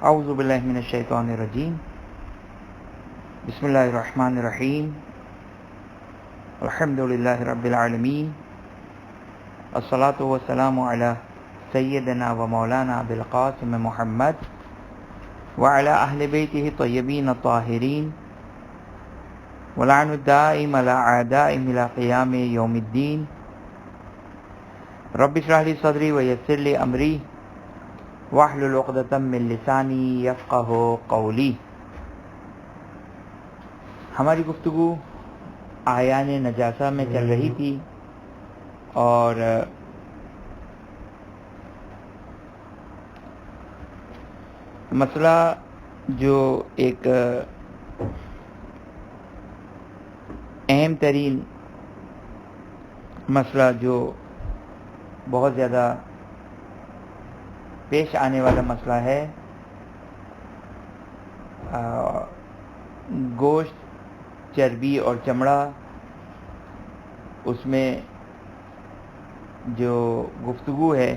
اعوذ باللہ من الشیطان الرجیم بسم اللہ الرحمن الرحیم الحمد للہ رب العالمین الصلاۃ والسلام علی سیدنا و مولانا ابی القاسم محمد وعلی اہل بیتہ الطیبین الطاہرین ولعن الدائم علی اعدائهم الی قیام یوم الدین رب اشرح لی صدری ویسر لی امری واحلل عقدۃ من لسانی یفقہوا قولی۔ ہماری گفتگو اعیان نجاسہ میں چل رہی تھی اور مسئلہ جو ایک اہم ترین مسئلہ جو بہت زیادہ پیش آنے والا مسئلہ ہے، گوشت، چربی اور چمڑا، اس میں جو گفتگو ہے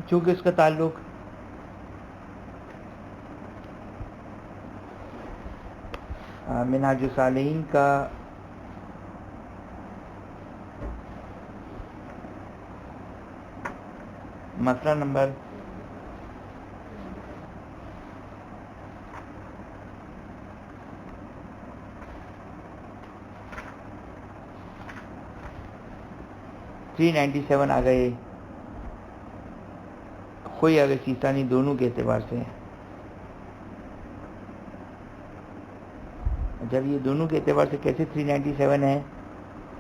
چونکہ اس کا تعلق منہاج الصالحین کا مسئلہ نمبر 397 آ گئے، خوئی آگے سیستانی دونوں کے اعتبار سے۔ جب یہ دونوں کے اعتبار سے کیسے 397 ہے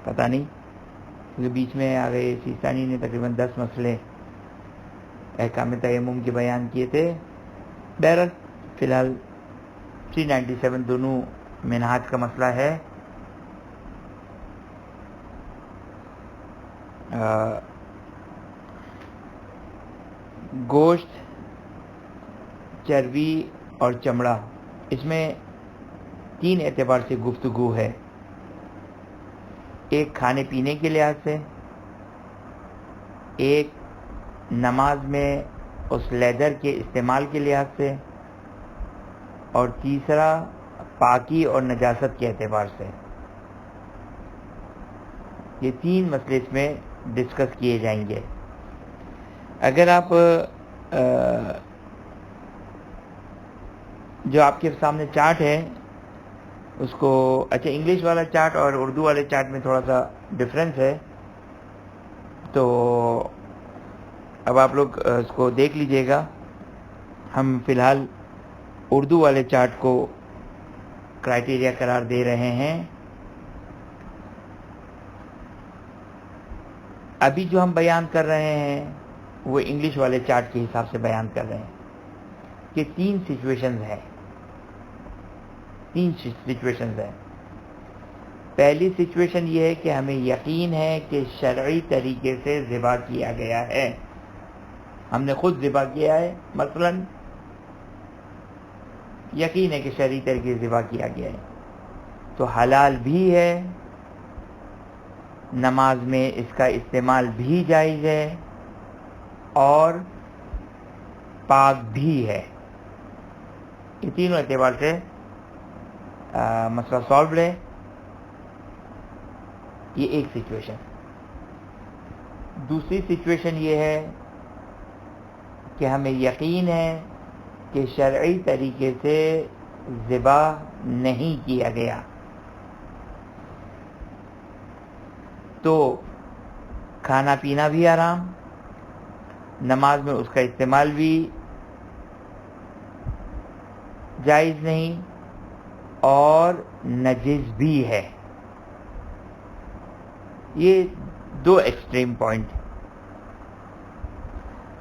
پتہ نہیں، کیونکہ بیچ میں آ گئے سیستانی نے تقریباً 10 مسئلے احکام تیمم کے بیان کیے تھے۔ بہرحال فی الحال 397 دونوں منہاج کا مسئلہ ہے۔ گوشت، چربی اور چمڑا، اس میں 3 اعتبار سے گفتگو ہے۔ ایک کھانے پینے کے لحاظ سے، ایک نماز میں اس لیدر کے استعمال کے لحاظ سے، اور تیسرا پاکی اور نجاست کے اعتبار سے۔ یہ 3 مسئلے اس میں ڈسکس کیے جائیں گے۔ اگر آپ جو آپ کے سامنے چارٹ ہے اس کو، اچھا انگلش والا چارٹ اور اردو والے چارٹ میں تھوڑا سا ڈفرینس ہے، تو اب آپ لوگ اس کو دیکھ لیجئے گا۔ ہم فی الحال اردو والے چارٹ کو کرائیٹیریا قرار دے رہے ہیں۔ ابھی جو ہم بیان کر رہے ہیں وہ انگلش والے چارٹ کے حساب سے بیان کر رہے ہیں کہ 3 سچویشنز ہیں۔ 3 سچویشنز ہیں۔ پہلی سچویشن یہ ہے کہ ہمیں یقین ہے کہ شرعی طریقے سے ذبح کیا گیا ہے، ہم نے خود ذبح کیا ہے، مثلا یقین ہے کہ شرعی طریقے سے ذبح کیا گیا ہے، تو حلال بھی ہے، نماز میں اس کا استعمال بھی جائز ہے، اور پاک بھی ہے۔ یہ تینوں اعتبار سے مسئلہ سالوڈ ہے۔ یہ ایک سچویشن۔ دوسری سچویشن یہ ہے کہ ہمیں یقین ہے کہ شرعی طریقے سے ذبح نہیں کیا گیا، تو کھانا پینا بھی حرام، نماز میں اس کا استعمال بھی جائز نہیں، اور نجس بھی ہے۔ یہ 2 ایکسٹریم پوائنٹ۔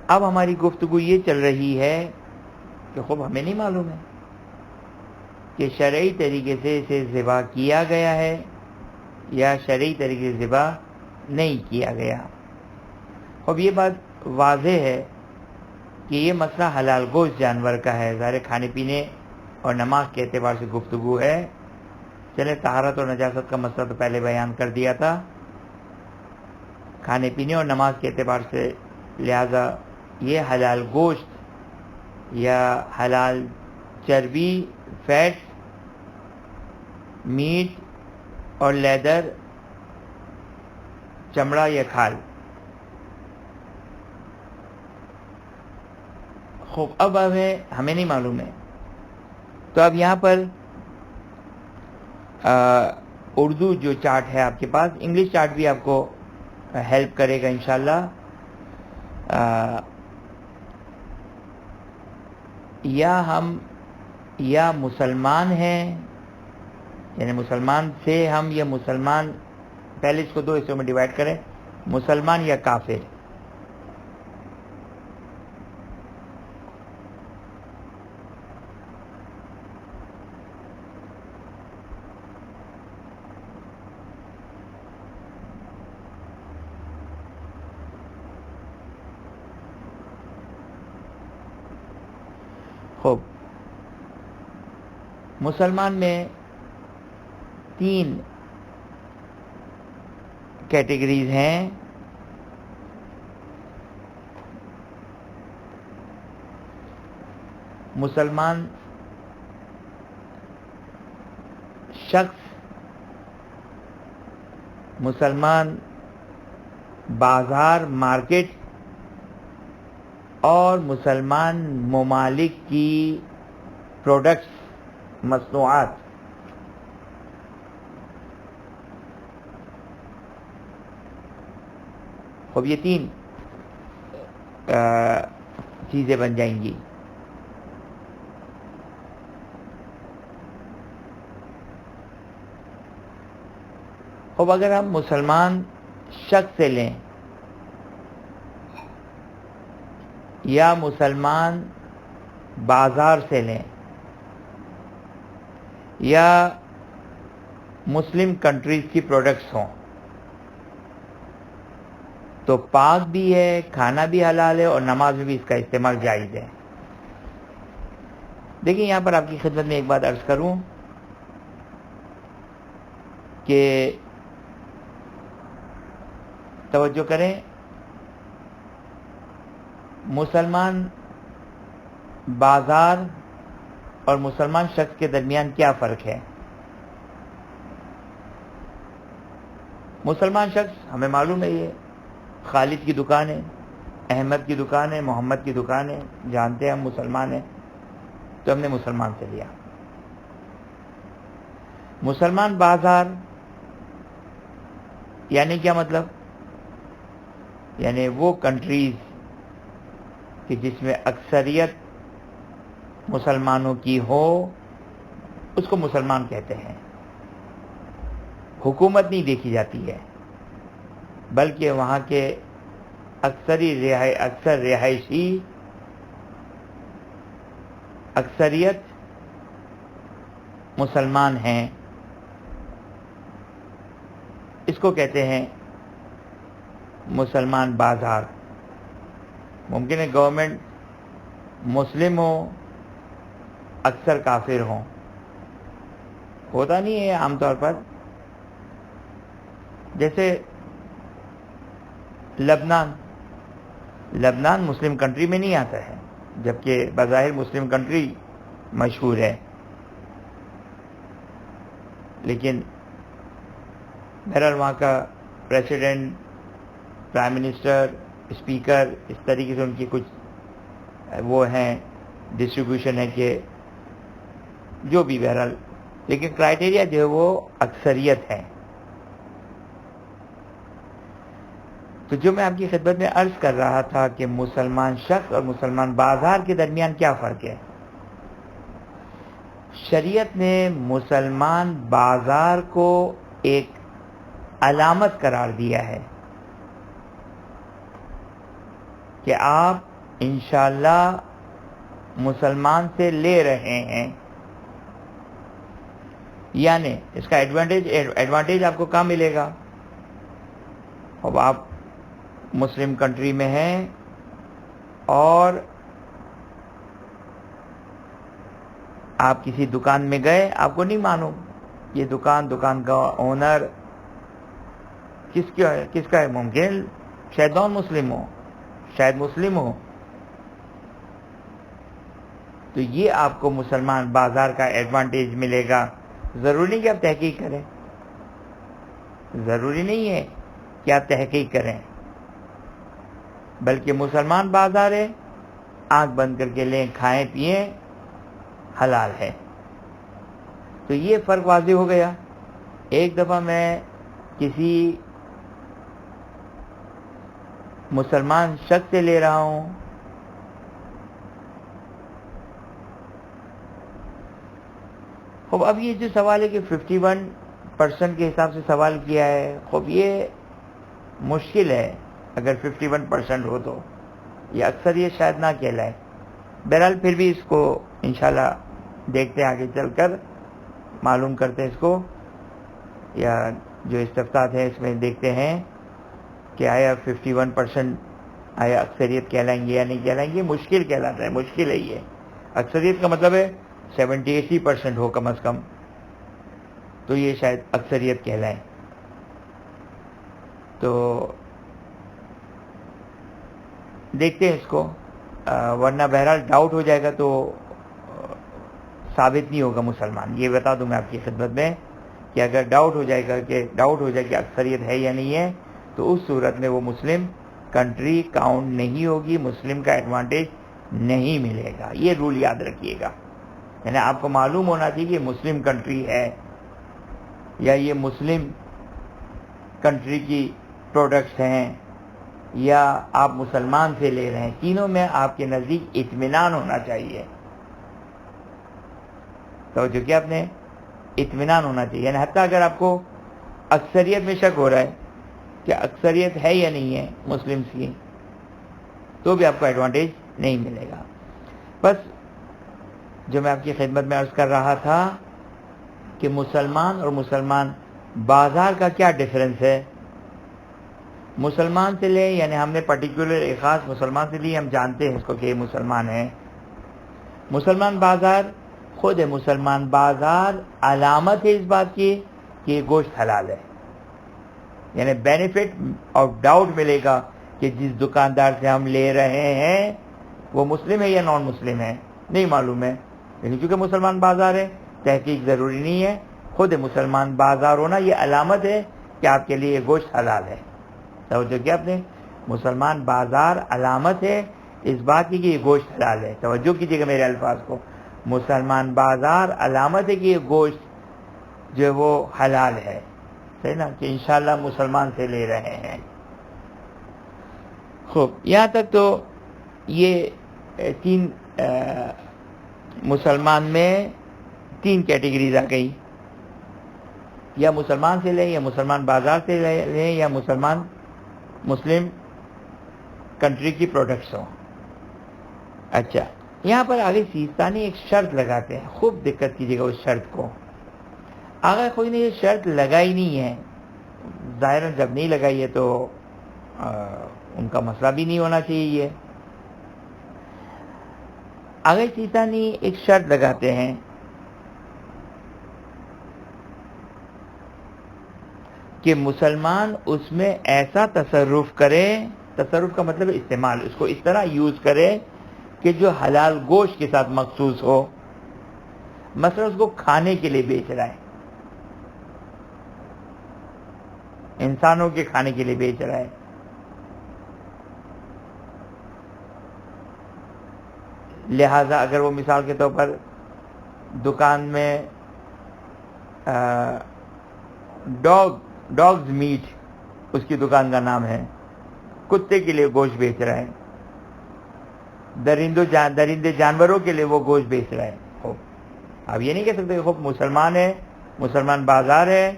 اب ہماری گفتگو یہ چل رہی ہے کہ خوب ہمیں نہیں معلوم ہے کہ شرعی طریقے سے اسے ذبح کیا گیا ہے یا شرعی طریقے سے ذبح نہیں کیا گیا۔ اب یہ بات واضح ہے کہ یہ مسئلہ حلال گوشت جانور کا ہے. ظاہر کھانے پینے اور نماز کے اعتبار سے گفتگو ہے. چلے طہارت اور نجاست کا مسئلہ تو پہلے بیان کر دیا تھا کھانے پینے اور نماز کے اعتبار سے. لہذا یہ حلال گوشت یا حلال چربی، فیٹ، میٹ اور لیدر، چمڑا یا کھال. خوب اب ہمیں نہیں معلوم ہے، تو اب یہاں پر اردو جو چارٹ ہے آپ کے پاس، انگلش چارٹ بھی آپ کو ہیلپ کرے گا انشاءاللہ. یا مسلمان ہیں، یعنی مسلمان سے ہم، یا مسلمان، پہلے اس کو دو حصوں میں ڈیوائڈ کریں، مسلمان یا کافر. خوب، مسلمان میں 3 کیٹیگریز ہیں. مسلمان شخص، مسلمان بازار مارکیٹ، اور مسلمان ممالک کی پروڈکٹس، مصنوعات. اب یہ 3 چیزیں بن جائیں گی. اب اگر ہم مسلمان شخص سے لیں یا مسلمان بازار سے لیں یا مسلم کنٹریز کی پروڈکٹس ہوں، تو پاک بھی ہے، کھانا بھی حلال ہے، اور نماز میں بھی اس کا استعمال جائز ہے. دیکھیں یہاں پر آپ کی خدمت میں ایک بات عرض کروں کہ توجہ کریں، مسلمان بازار اور مسلمان شخص کے درمیان کیا فرق ہے؟ مسلمان شخص ہمیں معلوم ہے، یہ خالد کی دکان ہے، احمد کی دکان ہے، محمد کی دکان ہے، جانتے ہیں ہم مسلمان ہیں، تو ہم نے مسلمان سے لیا. مسلمان بازار یعنی کیا مطلب؟ یعنی وہ کنٹریز کہ جس میں اکثریت مسلمانوں کی ہو، اس کو مسلمان کہتے ہیں. حکومت نہیں دیکھی جاتی ہے، بلکہ وہاں کے اکثر رہائشی، اکثریت مسلمان ہیں. اس کو کہتے ہیں مسلمان بازار. ممکن ہے گورنمنٹ مسلم ہو، اکثر کافر ہوں، ہوتا نہیں ہے عام طور پر. جیسے لبنان مسلم کنٹری میں نہیں آتا ہے، جبکہ بظاہر مسلم کنٹری مشہور ہے، لیکن بہرحال وہاں کا پریسیڈنٹ، پرائم منسٹر، اسپیکر، اس طریقے سے ان کی کچھ وہ ہیں، ڈسٹریبیوشن ہے کہ جو بھی بہرحال، لیکن کرائٹیریا جو ہے وہ اکثریت ہے. تو جو میں آپ کی خدمت میں عرض کر رہا تھا کہ مسلمان شخص اور مسلمان بازار کے درمیان کیا فرق ہے، شریعت نے مسلمان بازار کو ایک علامت قرار دیا ہے کہ آپ انشاءاللہ مسلمان سے لے رہے ہیں. یعنی اس کا ایڈوانٹیج آپ کو کہاں ملے گا؟ اب آپ مسلم کنٹری میں ہیں اور آپ کسی دکان میں گئے، آپ کو نہیں معلوم یہ دکان کا اونر کس کا ہے، ممکن شاید نان مسلم ہو، شاید مسلم ہو، تو یہ آپ کو مسلمان بازار کا ایڈوانٹیج ملے گا. ضروری نہیں کہ آپ تحقیق کریں، ضروری نہیں ہے کہ آپ تحقیق کریں، بلکہ مسلمان بازار ہے، آنکھ بند کر کے لیں، کھائیں پیئیں، حلال ہے. تو یہ فرق واضح ہو گیا. ایک دفعہ میں کسی مسلمان شخص سے لے رہا ہوں، خوب اب یہ جو سوال ہے کہ 51% کے حساب سے سوال کیا ہے، خوب یہ مشکل ہے. اگر 51% ہو تو یہ اکثر یہ شاید نہ کہلائے. بہرحال پھر بھی اس کو انشاءاللہ دیکھتے آگے چل کر، معلوم کرتے اس کو، یا جو استفتاء ہے اس میں دیکھتے ہیں کہ آیا 51% آیا اکثریت کہلائیں گے یا نہیں کہلائیں گے. مشکل کہلاتا ہے، مشکل ہے یہ. اکثریت کا مطلب ہے 70-80% ہو کم از کم، تو یہ شاید اکثریت کہلائیں. تو دیکھتے ہیں اس کو، ورنہ بہرحال ڈاؤٹ ہو جائے گا تو ثابت نہیں ہوگا مسلمان. یہ بتا دوں میں آپ کی خدمت میں کہ اگر ڈاؤٹ ہو جائے کہ اکثریت ہے یا نہیں ہے، تو اس صورت میں وہ مسلم کنٹری کاؤنٹ نہیں ہوگی، مسلم کا ایڈوانٹیج نہیں ملے گا. یہ رول یاد رکھیے گا. یعنی آپ کو معلوم ہونا چاہیے کہ مسلم کنٹری ہے یا یہ مسلم کنٹری کی پروڈکٹس ہیں یا آپ مسلمان سے لے رہے ہیں. تینوں میں آپ کے نزدیک اطمینان ہونا چاہیے. توجہ کیا، آپ نے اطمینان ہونا چاہیے. یعنی حتیٰ اگر آپ کو اکثریت میں شک ہو رہا ہے کہ اکثریت ہے یا نہیں ہے مسلمس کی، تو بھی آپ کو ایڈوانٹیج نہیں ملے گا. بس جو میں آپ کی خدمت میں عرض کر رہا تھا کہ مسلمان اور مسلمان بازار کا کیا ڈفرنس ہے. مسلمان سے لیں، یعنی ہم نے پرٹیکولر ایک خاص مسلمان سے لی، ہم جانتے ہیں اس کو کہ یہ مسلمان ہے. مسلمان بازار خود ہے، مسلمان بازار علامت ہے اس بات کی کہ یہ گوشت حلال ہے. یعنی بینیفٹ آف ڈاؤٹ ملے گا کہ جس دکاندار سے ہم لے رہے ہیں وہ مسلم ہے یا نان مسلم ہے، نہیں معلوم ہے. لیکن چونکہ مسلمان بازار ہے، تحقیق ضروری نہیں ہے. خود مسلمان بازار ہونا یہ علامت ہے کہ آپ کے لیے یہ گوشت حلال ہے. توجہ کیا آپ نے، مسلمان بازار علامت ہے اس بات کی کہ یہ گوشت حلال ہے. توجہ کیجیے گا میرے الفاظ کو. مسلمان بازار علامت ہے کہ یہ گوشت جو ہے وہ حلال ہے. صحیح نا، کہ انشاءاللہ مسلمان سے لے رہے ہیں. خوب، یہاں تک تو یہ تین مسلمان میں تین کیٹیگریز آ گئی. یا مسلمان سے لیں، یا مسلمان بازار سے لیں، یا مسلم کنٹری کی پروڈکٹس ہوں. اچھا، یہاں پر آگے سیستانی ایک شرط لگاتے ہیں. خوب دقت کیجیے گا اس شرط کو. آگے کوئی نے یہ شرط لگائی نہیں ہے، ظاہراً جب نہیں لگائی ہے تو ان کا مسئلہ بھی نہیں ہونا چاہیے. آگے سیستانی ایک شرط لگاتے ہیں کہ مسلمان اس میں ایسا تصرف کرے، تصرف کا مطلب استعمال، اس کو اس طرح یوز کرے کہ جو حلال گوشت کے ساتھ مخصوص ہو. مثلا اس کو کھانے کے لیے بیچ رہا ہے، انسانوں کے کھانے کے لیے بیچ رہا ہے. لہذا اگر وہ مثال کے طور پر دکان میں ڈاگز میٹ اس کی دکان کا نام ہے، کتے کے لیے گوشت بیچ رہا ہے، درندے جانوروں کے لیے وہ گوشت بیچ رہا ہے. خوب، آپ یہ نہیں کہہ سکتے کہ خوب مسلمان ہے، مسلمان بازار ہے،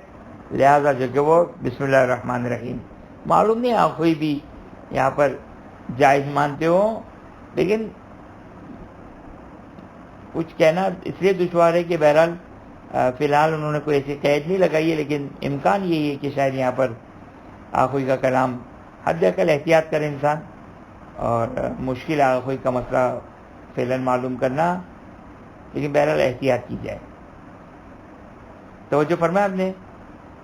لہذا جو کہ وہ بسم اللہ الرحمن الرحیم. معلوم نہیں آپ کوئی بھی یہاں پر جائز مانتے ہو، لیکن کچھ کہنا اس لیے دشوار ہے کہ بہرحال فی الحال انہوں نے کوئی ایسی قید نہیں لگائی ہے، لیکن امکان یہی ہے کہ شاید یہاں پر آخوئی کا کلام حد اقل احتیاط کرے انسان، اور مشکل آخوئی کا مسئلہ فعلاً معلوم کرنا لیکن بہرحال احتیاط کی جائے. توجہ فرمایا آپ نے.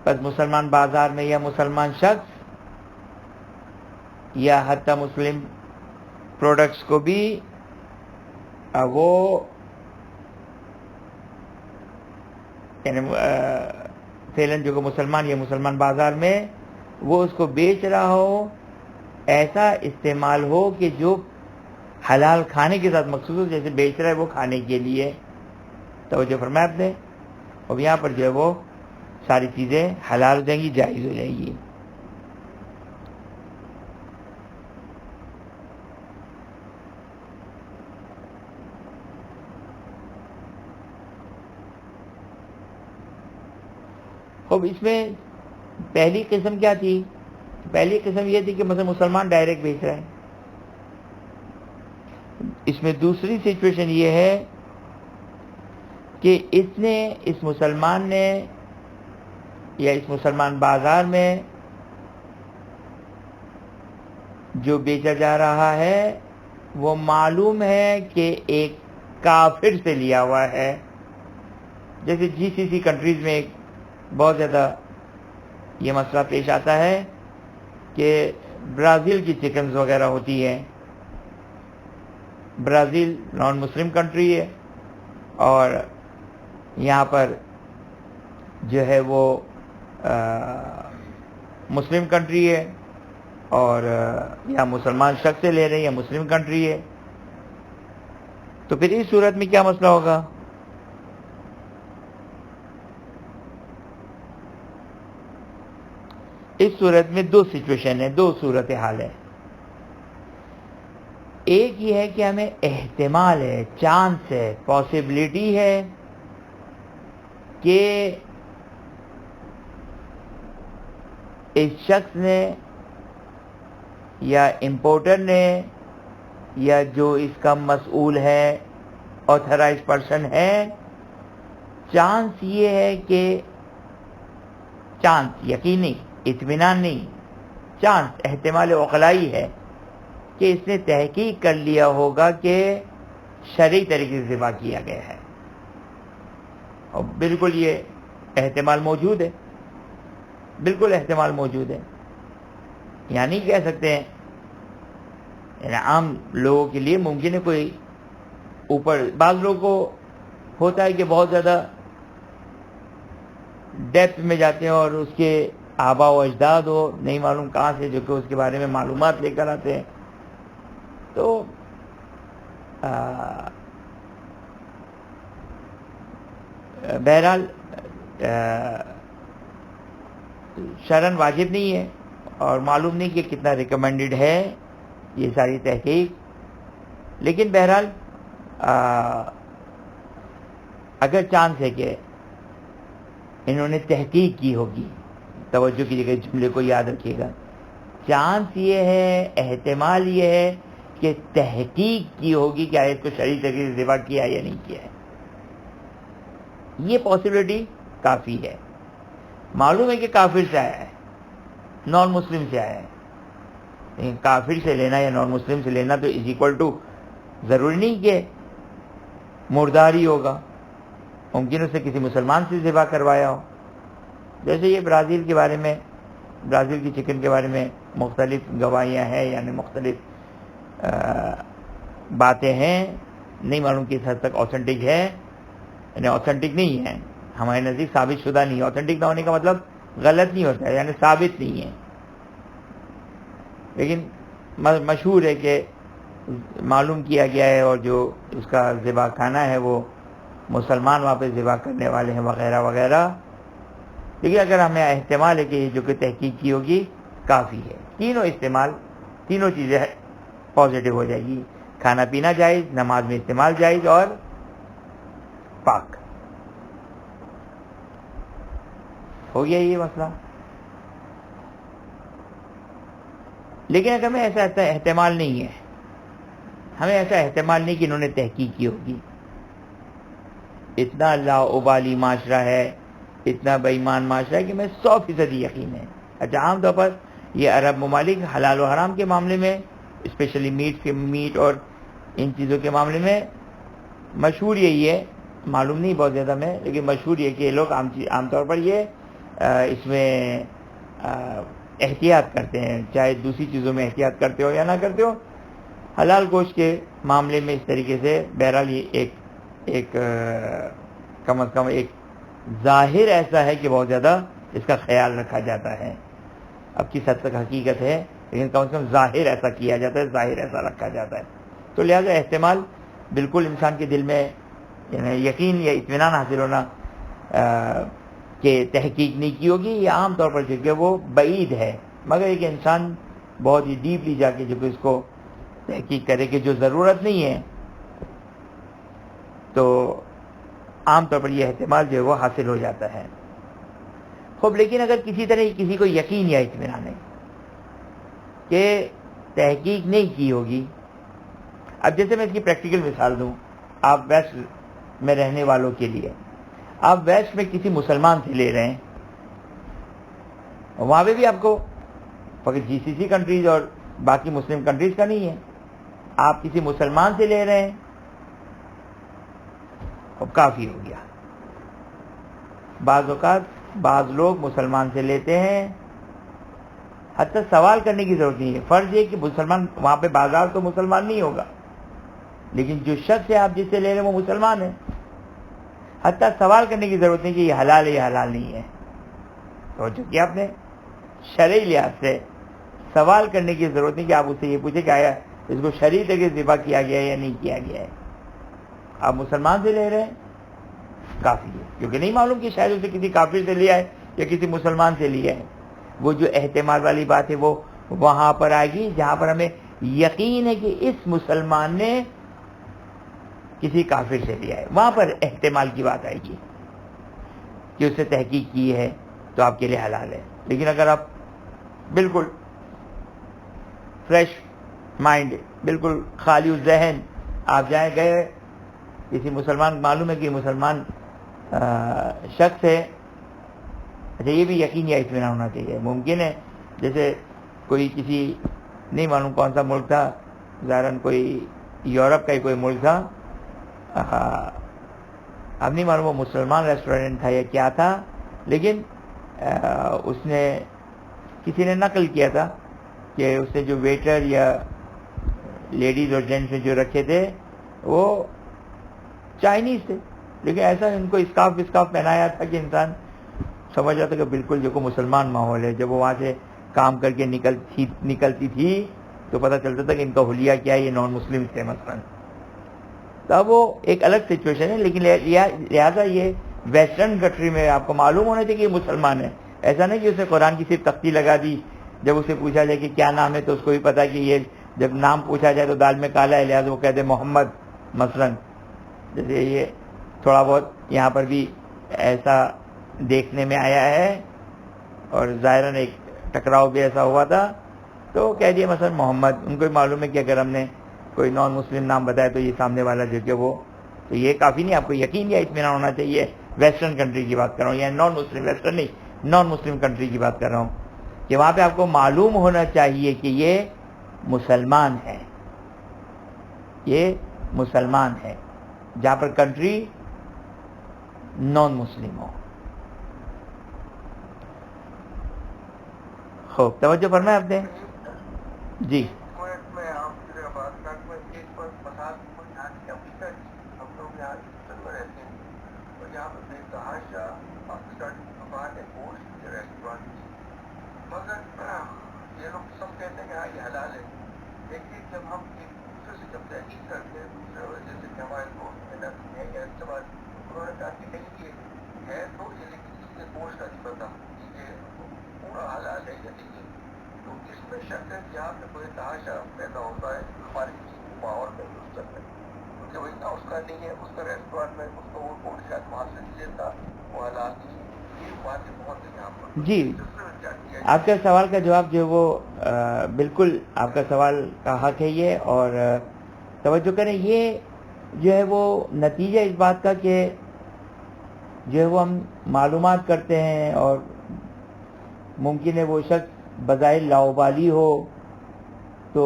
بس مسلمان بازار میں یا مسلمان شخص یا حتی مسلم پروڈکٹس کو بھی وہ یعنی فعلاً جو کہ مسلمان یا مسلمان بازار میں وہ اس کو بیچ رہا ہو، ایسا استعمال ہو کہ جو حلال کھانے کے ساتھ مخصوص ہو. جیسے بیچ رہا ہے وہ کھانے کے لیے. توجہ فرمایا آپ نے. اور یہاں پر جو ہے وہ ساری چیزیں حلال ہو جائیں گی، جائز ہو جائیں گی. اب اس میں پہلی قسم کیا تھی؟ پہلی قسم یہ تھی کہ مثلا مسلمان ڈائریکٹ بیچ رہا ہے. اس میں دوسری سچویشن یہ ہے کہ اس مسلمان نے یا اس مسلمان بازار میں جو بیچا جا رہا ہے وہ معلوم ہے کہ ایک کافر سے لیا ہوا ہے. جیسے جی سی سی کنٹریز میں بہت زیادہ یہ مسئلہ پیش آتا ہے کہ برازیل کی چکنز وغیرہ ہوتی ہیں. برازیل نان مسلم کنٹری ہے اور یہاں پر جو ہے وہ مسلم کنٹری ہے اور یہاں مسلمان شخص سے لے رہے ہیں یا مسلم کنٹری ہے. تو پھر اس صورت میں کیا مسئلہ ہوگا؟ اس صورت میں دو سچویشن ہے، دو صورت حال ہے. ایک یہ ہے کہ ہمیں احتمال ہے، چانس ہے، پاسبلٹی ہے کہ اس شخص نے یا امپورٹر نے یا جو اس کا مسئول ہے، آتھرائز پرسن ہے، چانس یہ ہے کہ چانس یقین نہیں، اطمینان نہیں، چانس احتمال عقلائی ہے کہ اس نے تحقیق کر لیا ہوگا کہ شرعی طریقے سے ذبح کیا گیا ہے. اور بالکل یہ احتمال موجود ہے، بالکل احتمال موجود ہے. یعنی کہہ سکتے ہیں یعنی عام لوگوں کے لیے ممکن ہے کوئی اوپر، بعض لوگوں کو ہوتا ہے کہ بہت زیادہ ڈیپتھ میں جاتے ہیں اور اس کے آبا و اجداد ہو نہیں معلوم کہاں سے جو کہ اس کے بارے میں معلومات لے کر آتے ہیں. تو بہرحال شرعاً واجب نہیں ہے اور معلوم نہیں کہ کتنا ریکمینڈڈ ہے یہ ساری تحقیق. لیکن بہرحال اگر چانس ہے کہ انہوں نے تحقیق کی ہوگی، توجہ کیجیے گا، جملے کو یاد رکھیے گا، چانس یہ ہے، احتمال یہ ہے کہ تحقیق کی ہوگی کہ آیا اس کو شرعی طریقے سے ذبح کیا یا نہیں کیا ہے. یہ پاسبلٹی کافی ہے. معلوم ہے کہ کافر سے آیا ہے، نان مسلم سے آیا ہے، لیکن کافر سے لینا یا نان مسلم سے لینا تو از ایکول ٹو ضروری نہیں کہ مردار ہی ہوگا. ممکن اسے کسی مسلمان سے ذبح کروایا ہو. جیسے یہ برازیل کے بارے میں، برازیل کی چکن کے بارے میں مختلف گواہیاں ہیں، یعنی مختلف باتیں ہیں، نہیں معلوم کس حد تک آتھینٹک ہے، یعنی آتھینٹک نہیں ہے، ہمارے نزدیک ثابت شدہ نہیں ہے. آتھینٹک نہ ہونے کا مطلب غلط نہیں ہوتا ہے، یعنی ثابت نہیں ہے، لیکن مشہور ہے کہ معلوم کیا گیا ہے اور جو اس کا ذبح کھانا ہے وہ مسلمان وہاں پہ ذبح کرنے والے ہیں وغیرہ وغیرہ. لیکن اگر ہمیں احتمال ہے کہ جو کہ تحقیق کی ہوگی کافی ہے. تینوں استعمال، تینوں چیزیں پازیٹیو ہو جائے گی. کھانا پینا جائز، نماز میں استعمال جائز اور پاک. ہو گیا یہ مسئلہ. لیکن اگر ہمیں ایسا احتمال نہیں ہے، ہمیں ایسا احتمال نہیں کہ انہوں نے تحقیق کی ہوگی، اتنا لا ابالی معاشرہ ہے، اتنا بے ایمان معاشرہ ہے کہ میں 100% یقین ہے. اچھا، عام طور پر یہ عرب ممالک حلال و حرام کے معاملے میں، اسپیشلی میٹ اور ان چیزوں کے معاملے میں مشہور یہی ہے معلوم نہیں بہت زیادہ میں، لیکن مشہور یہ کہ یہ لوگ عام طور پر یہ اس میں احتیاط کرتے ہیں، چاہے دوسری چیزوں میں احتیاط کرتے ہو یا نہ کرتے ہو، حلال گوشت کے معاملے میں اس طریقے سے بہرحال یہ ایک کم از کم ایک ظاہر ایسا ہے کہ بہت زیادہ اس کا خیال رکھا جاتا ہے. اب کس حد تک حقیقت ہے، لیکن کم از کم ظاہر ایسا کیا جاتا ہے، ظاہر ایسا رکھا جاتا ہے. تو لہذا احتمال بالکل انسان کے دل میں یقین یا اطمینان حاصل ہونا کہ تحقیق نہیں کی ہوگی، یہ عام طور پر چونکہ وہ بعید ہے، مگر ایک انسان بہت ہی ڈیپلی جا کے جب اس کو تحقیق کرے کہ جو ضرورت نہیں ہے، تو عام طور پر یہ احتمال جو ہے وہ حاصل ہو جاتا ہے. خوب، لیکن اگر کسی طرح کسی کو یقین یا اطمینان ہے کہ تحقیق نہیں کی ہوگی، اب جیسے میں اس کی پریکٹیکل مثال دوں، آپ ویسٹ میں رہنے والوں کے لیے، آپ ویسٹ میں کسی مسلمان سے لے رہے ہیں، وہاں پہ بھی آپ کو فقط جی سی سی کنٹریز اور باقی مسلم کنٹریز کا نہیں ہے، آپ کسی مسلمان سے لے رہے ہیں، اب کافی ہو گیا. بعض اوقات بعض لوگ مسلمان سے لیتے ہیں، حتی سوال کرنے کی ضرورت نہیں ہے. فرض یہ کہ مسلمان وہاں پہ بازار تو مسلمان نہیں ہوگا، لیکن جو شخص ہے آپ جس سے لے رہے ہیں وہ مسلمان ہے، حتی سوال کرنے کی ضرورت نہیں کہ یہ حلال ہے یا حلال نہیں ہے. تو چونکہ آپ نے شرعی لحاظ سے سوال کرنے کی ضرورت نہیں کہ آپ اس سے یہ پوچھیں کہ آیا اس کو شرعی طریقے سے ذبح کیا گیا ہے یا نہیں کیا گیا ہے. آپ مسلمان سے لے رہے ہیں، کافی ہے، کیونکہ نہیں معلوم کہ شاید اسے کسی کافر سے لیا ہے یا کسی مسلمان سے لیا ہے. وہ جو احتمال والی بات ہے وہ وہاں پر آئے گی جہاں پر ہمیں یقین ہے کہ اس مسلمان نے کسی کافر سے لیا ہے، وہاں پر احتمال کی بات آئے گی کہ اس سے تحقیق کی ہے تو آپ کے لیے حلال ہے. لیکن اگر آپ بالکل فریش مائنڈ، بالکل خالی ذہن آپ جائیں گئے کسی مسلمان، معلوم ہے کہ مسلمان شخص ہے، اچھا یہ بھی یقین یا اطمینان ہونا چاہیے. ممکن ہے جیسے کوئی کسی نہیں معلوم کون سا ملک تھا، ظاہراً کوئی یورپ کا ہی کوئی ملک تھا، اب نہیں معلوم وہ مسلمان ریسٹورنٹ تھا یا کیا تھا، لیکن اس نے کسی نے نقل کیا تھا کہ اس نے جو ویٹر یا لیڈیز اور جینٹس نے جو رکھے تھے وہ چائنیز تھے، لیکن ایسا ان کو اسکارف پہنایا تھا کہ انسان سمجھ جاتا کہ بالکل جو کو مسلمان ماحول ہے. جب وہ وہاں سے کام کر کے نکلتی تھی تو پتہ چلتا تھا کہ ان کا حلیہ کیا ہے، یہ نان مسلم تھے مثلا. تب وہ ایک الگ سچویشن ہے، لیکن لہٰذا یہ ویسٹرن کنٹری میں آپ کو معلوم ہونا چاہیے کہ یہ مسلمان ہے. ایسا نہیں کہ اسے قرآن کی صرف تختی لگا دی، جب اسے پوچھا جائے کہ کیا نام ہے تو اس کو بھی پتا کہ یہ جب نام پوچھا جائے تو دال میں کالا ہے، لہٰذا وہ کہتے محمد مثلا. جیسے یہ تھوڑا بہت یہاں پر بھی ایسا دیکھنے میں آیا ہے، اور ظاہراً ایک ٹکراؤ بھی ایسا ہوا تھا تو کہہ دیا مثلا محمد. ان کو بھی معلوم ہے کہ اگر ہم نے کوئی نان مسلم نام بتایا تو یہ سامنے والا جو کہ وہ تو یہ کافی نہیں، آپ کو یقین یا اطمینان ہونا چاہیے. ویسٹرن کنٹری کی بات کر رہا ہوں، یا نان مسلم، ویسٹرن نہیں نان مسلم کنٹری کی بات کر رہا ہوں، کہ وہاں پہ آپ کو معلوم ہونا چاہیے کہ یہ مسلمان ہے، یہ مسلمان ہے، جہاں پر کنٹری نان مسلم ہو. خوب توجہ فرمائے آپ نے. جی جی، آپ کا سوال کا جواب جو ہے وہ بالکل آپ کا سوال کا حق ہے یہ، اور توجہ کریں یہ جو ہے وہ نتیجہ اس بات کا کہ جو ہے وہ ہم معلومات کرتے ہیں اور ممکن ہے وہ شخص بظاہر لاؤبالی ہو تو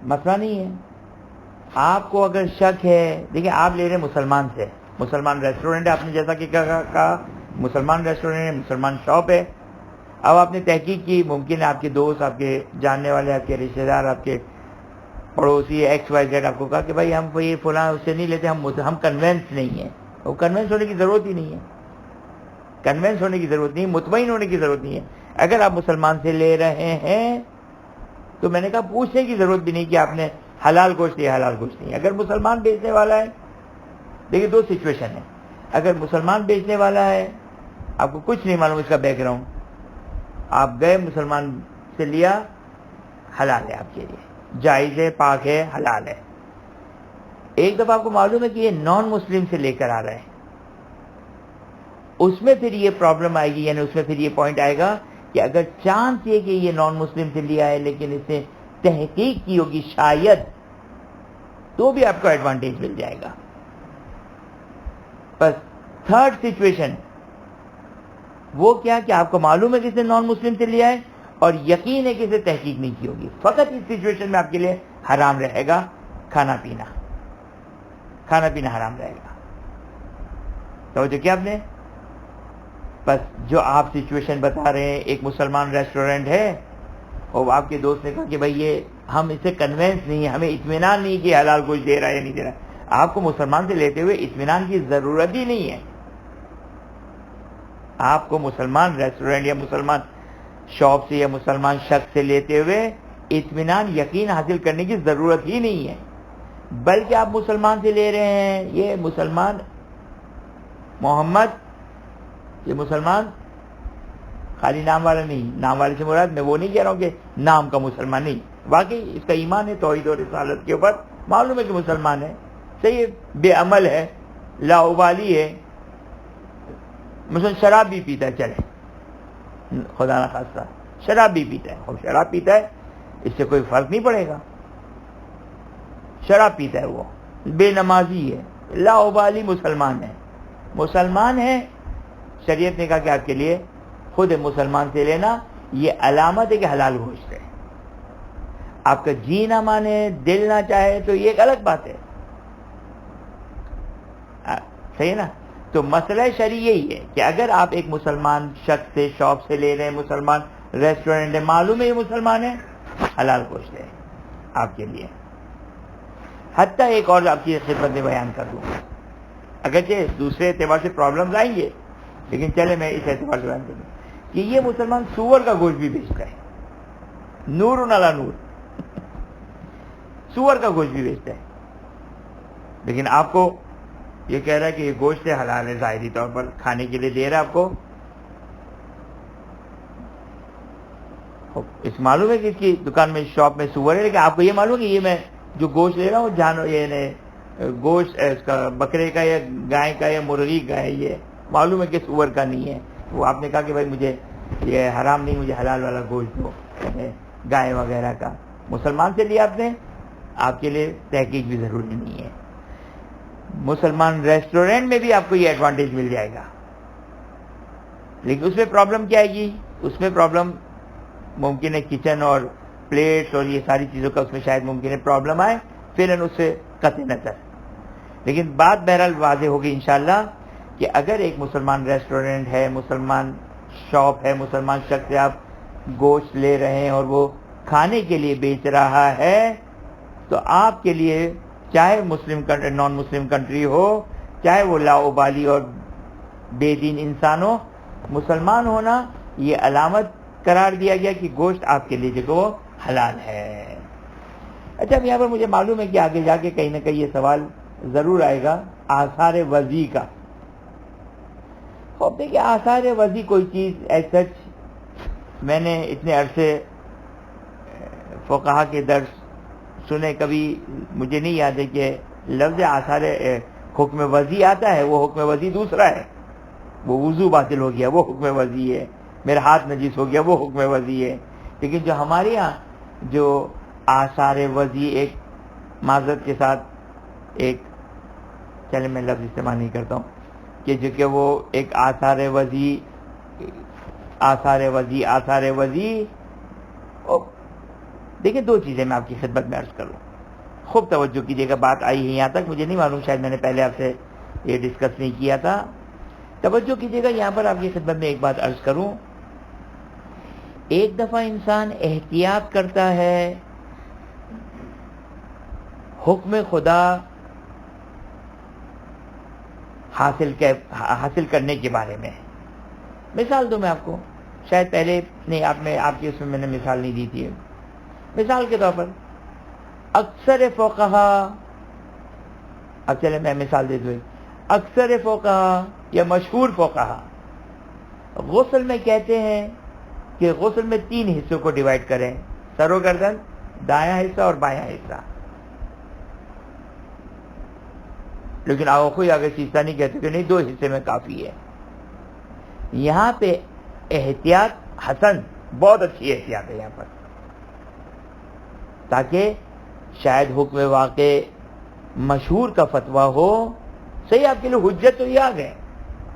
مسئلہ نہیں ہے. آپ کو اگر شک ہے، دیکھیں آپ لے رہے ہیں مسلمان سے، مسلمان ریسٹورینٹ ہے، آپ نے جیسا کہ کہا مسلمان ریسٹورینٹ ہے، مسلمان شاپ ہے. اب آپ نے تحقیق کی، ممکن ہے آپ کے دوست، آپ کے جاننے والے، آپ کے رشتے دار، آپ کے پڑوسی ایکس وائی زیڈ آپ کو کہا کہ بھائی ہم یہ فلاں اس سے نہیں لیتے، ہم کنونس نہیں ہیں. وہ کنونس ہونے کی ضرورت ہی نہیں ہے، کنونس ہونے کی ضرورت نہیں، مطمئن ہونے کی ضرورت نہیں ہے. اگر آپ مسلمان سے لے رہے ہیں تو میں نے کہا پوچھنے کی ضرورت بھی نہیں کہ آپ نے حلال گوشت یا حلال گوشت نہیں. اگر مسلمان بیچنے والا ہے، دیکھیے دو سچویشن ہے. اگر مسلمان بیچنے والا ہے، آپ کو کچھ نہیں معلوم اس کا بیک گراؤنڈ، آپ گئے مسلمان سے لیا، حلال ہے آپ کے لیے، جائز ہے، پاک ہے، حلال ہے. ایک دفعہ آپ کو معلوم ہے کہ یہ نان مسلم سے لے کر آ رہا ہے، اس میں پھر یہ پرابلم آئے گی، یعنی اس میں پھر یہ پوائنٹ آئے گا کہ اگر چانس یہ کہ یہ نان مسلم سے لیا ہے لیکن اس نے تحقیق کی ہوگی شاید، تو بھی آپ کو ایڈوانٹیج مل جائے گا. بس تھرڈ سچویشن وہ کیا کہ آپ کو معلوم ہے کہ اس نے نان مسلم سے لیا ہے اور یقین ہے کہ اسے تحقیق نہیں کی ہوگی. فقط اس سچویشن میں آپ کے لیے حرام رہے گا کھانا پینا، کھانا پینا حرام رہے گا. توجہ کیا آپ نے؟ بس جو آپ سچویشن بتا رہے ہیں، ایک مسلمان ریسٹورینٹ ہے اور آپ کے دوست نے کہا کہ بھائی یہ ہم اسے کنوینس نہیں ہے، ہمیں اطمینان نہیں کہ حلال کچھ دے رہا ہے یا نہیں دے رہا. آپ کو مسلمان سے لیتے ہوئے اطمینان کی ضرورت ہی نہیں ہے. آپ کو مسلمان ریسٹورینٹ یا مسلمان شاپ سے یا مسلمان شخص سے لیتے ہوئے اطمینان یقین حاصل کرنے کی ضرورت ہی نہیں ہے. بلکہ آپ مسلمان سے لے رہے ہیں، یہ مسلمان محمد، یہ مسلمان خالی نام والا نہیں. نام والے سے مراد میں وہ نہیں کہہ رہا ہوں کہ نام کا مسلمان نہیں، واقعی اس کا ایمان ہے توحید اور رسالت کے اوپر، معلوم ہے کہ مسلمان ہے، صحیح، بے عمل ہے، لا ابالی ہے، مثلا شراب بھی پیتا ہے، چلے خدا نہ خاصہ شراب بھی پیتا ہے، اور شراب پیتا ہے اس سے کوئی فرق نہیں پڑے گا، شراب پیتا ہے، وہ بے نمازی ہے، لا ابالی مسلمان ہے. مسلمان ہے، شریعت نے کہا کہ آپ کے لیے خود مسلمان سے لینا یہ علامت ہے کہ حلال گوشت ہے. آپ کا جی نہ مانے، دل نہ چاہے تو یہ ایک الگ بات ہے، صحیح نا؟ تو مسئلہ شرعی یہی ہے کہ اگر آپ ایک مسلمان شخص سے شاپ سے لے رہے ہیں، مسلمان ریسٹورینٹ ہے، معلوم ہے یہ مسلمان ہے، حلال گوشت ہے آپ کے لیے. حتیٰ ایک اور آپ کی خدمت میں بیان کر دوں، اگرچہ دوسرے اعتبار سے پرابلمز آئیں گے لیکن چلے میں اس اعتبار سے بیان کر دوں کہ یہ مسلمان سور کا گوشت بھی بیچتا ہے، نور علی نور، سور کا گوشت بھی بیچتا ہے، لیکن آپ کو یہ کہہ رہا ہے کہ یہ گوشت حلال ہے، ظاہری طور پر کھانے کے لیے دے رہا ہے آپ کو. اس معلوم ہے کہ اس کی دکان میں شاپ میں سور ہے، لیکن آپ کو یہ معلوم ہے کہ یہ میں جو گوشت لے رہا ہوں جانور، یہ گوشت اس کا بکرے کا یا گائے کا یا مرغی کا ہے، یہ معلوم ہے کہ سور کا نہیں ہے. وہ آپ نے کہا کہ بھائی مجھے یہ حرام نہیں، مجھے حلال والا گوشت دو، گائے وغیرہ کا. مسلمان سے لیا آپ نے، آپ کے لیے تحقیق بھی ضروری نہیں ہے. مسلمان ریسٹورینٹ میں بھی آپ کو یہ ایڈوانٹیج مل جائے گا، لیکن اس میں پرابلم کیا آئے گی؟ اس میں پرابلم ممکن ہے کچن اور پلیٹس اور یہ ساری چیزوں کا اس میں شاید ممکن ہے پرابلم آئے، پھر اس سے قطع نظر. لیکن بات بہرحال واضح ہوگی انشاءاللہ کہ اگر ایک مسلمان ریسٹورینٹ ہے، مسلمان شاپ ہے، مسلمان شخص سے آپ گوشت لے رہے ہیں اور وہ کھانے کے لیے بیچ رہا ہے، تو آپ کے لیے چاہے مسلم کنٹری نان مسلم کنٹری ہو، چاہے وہ لا ابالی اور بے دین انسان ہو، مسلمان ہونا یہ علامت قرار دیا گیا کہ گوشت آپ کے لیے جو حلال ہے. اچھا اب یہاں پر مجھے معلوم ہے کہ آگے جا کے کہیں نہ کہیں یہ سوال ضرور آئے گا آثار وضع کا. خوب دیکھیں آثار وضع کوئی چیز ایز سچ میں نے اتنے عرصے فقہا کے درس سنے، کبھی مجھے نہیں یاد ہے کہ لفظ آثار حکم وضع آتا ہے. وہ حکم وضع دوسرا ہے، وہ وضو باطل ہو گیا وہ حکم وضع ہے، میرا ہاتھ نجیس ہو گیا وہ حکم وضع ہے. لیکن جو ہمارے ہاں جو آثار وضع، ایک معذرت کے ساتھ ایک چلے میں لفظ استعمال نہیں کرتا ہوں کہ جو کہ وہ ایک آثار وضع دیکھیں دو چیزیں میں آپ کی خدمت میں عرض کروں، خوب توجہ کیجیے گا. بات آئی ہے یہاں تک، مجھے نہیں معلوم، شاید میں نے پہلے آپ سے یہ ڈسکس نہیں کیا تھا. توجہ کیجیے گا, یہاں پر آپ کی خدمت میں ایک بات عرض کروں. ایک دفعہ انسان احتیاط کرتا ہے حکم خدا حاصل کرنے کے بارے میں. مثال دوں میں آپ کو, شاید پہلے نہیں آپ کی اس میں نے مثال نہیں دی تھی. مثال کے طور پر اکثر فقہا, اب چلے میں مثال دے دوں, اکثر فقہا یا مشہور فقہا غسل میں کہتے ہیں کہ غسل میں 3 حصوں کو ڈیوائیڈ کریں, سر و گردن, دایاں حصہ اور بایاں حصہ. لیکن کوئی آگے سیدھا نہیں کہتے کہ نہیں 2 حصے میں کافی ہے. یہاں پہ احتیاط حسن, بہت اچھی احتیاط ہے یہاں پر, تاکہ شاید حکم واقع مشہور کا فتویٰ ہو. صحیح, آپ کے لیے حجت تو یہ آ گئے,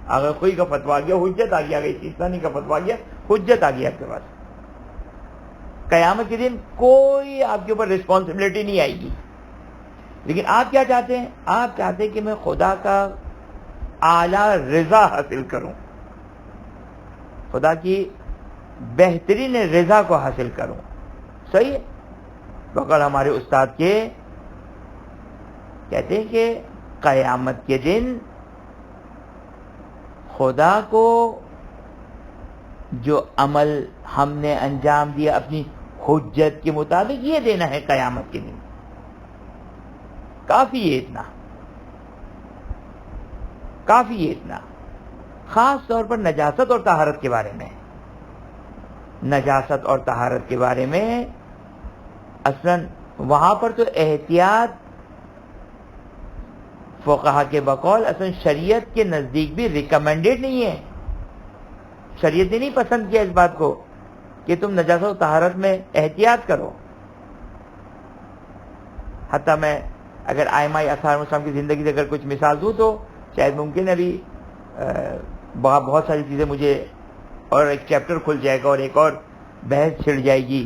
اگر کوئی کا فتویٰ آ گیا حجت آ گیا, اگر سیستانی کا فتویٰ آ گیا حجت آ گیا آپ کے پاس. قیامت کے دن کوئی آپ کے اوپر رسپانسبلٹی نہیں آئے گی. لیکن آپ کیا چاہتے ہیں؟ آپ چاہتے ہیں کہ میں خدا کا اعلیٰ رضا حاصل کروں, خدا کی بہترین رضا کو حاصل کروں. صحیح ہے. بقول ہمارے استاد کے کہتے ہیں کہ قیامت کے دن خدا کو جو عمل ہم نے انجام دیا اپنی حجت کے مطابق یہ دینا ہے قیامت کے دن. کافی ہے اتنا, کافی ہے اتنا. خاص طور پر نجاست اور طہارت کے بارے میں, نجاست اور طہارت کے بارے میں اصلاً وہاں پر تو احتیاط فقہا کے بقول اصلاً شریعت کے نزدیک بھی ریکمینڈیڈ نہیں ہے. شریعت نے نہیں پسند کیا اس بات کو کہ تم نجاست و طہارت میں احتیاط کرو. حتیٰ میں اگر ائمہ اصحاب السلام کی زندگی سے اگر کچھ مثال دوں تو شاید ممکن ہے ابھی بہت ساری چیزیں مجھے اور ایک چیپٹر کھل جائے گا اور ایک اور بحث چھڑ جائے گی.